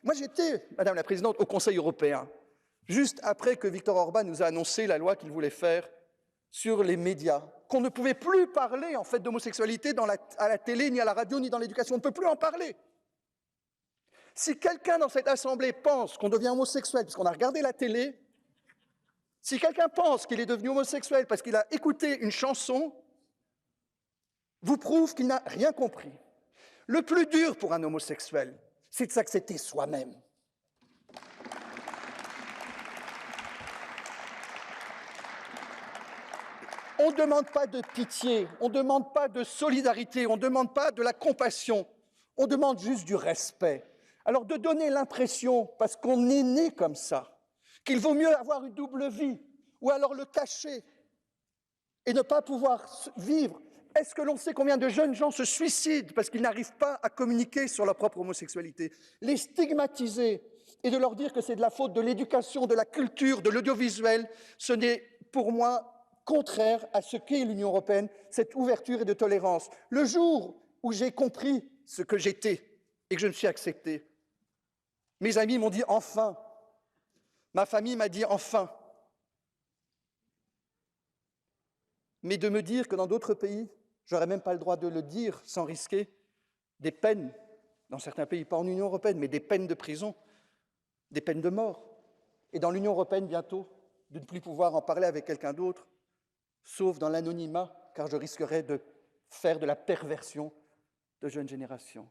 Moi, j'étais, Madame la Présidente, au Conseil européen, juste après que Viktor Orban nous a annoncé la loi qu'il voulait faire sur les médias, qu'on ne pouvait plus parler en fait d'homosexualité à la télé, ni à la radio, ni dans l'éducation. On ne peut plus en parler. Si quelqu'un dans cette Assemblée pense qu'on devient homosexuel parce qu'on a regardé la télé, si quelqu'un pense qu'il est devenu homosexuel parce qu'il a écouté une chanson, vous prouve qu'il n'a rien compris. Le plus dur pour un homosexuel, c'est de s'accepter soi-même. On ne demande pas de pitié, on ne demande pas de solidarité, on ne demande pas de la compassion, on demande juste du respect. Alors de donner l'impression, parce qu'on est né comme ça, qu'il vaut mieux avoir une double vie, ou alors le cacher, et ne pas pouvoir vivre. Est-ce que l'on sait combien de jeunes gens se suicident parce qu'ils n'arrivent pas à communiquer sur leur propre homosexualité? Les stigmatiser et de leur dire que c'est de la faute de l'éducation, de la culture, de l'audiovisuel, ce n'est pour moi contraire à ce qu'est l'Union européenne, cette ouverture et de tolérance. Le jour où j'ai compris ce que j'étais et que je me suis accepté, mes amis m'ont dit « enfin », ma famille m'a dit « enfin ». Mais de me dire que dans d'autres pays, je n'aurais même pas le droit de le dire sans risquer des peines, dans certains pays, pas en Union européenne, mais des peines de prison, des peines de mort. Et dans l'Union européenne, bientôt, de ne plus pouvoir en parler avec quelqu'un d'autre, sauf dans l'anonymat, car je risquerais de faire de la perversion de jeunes générations.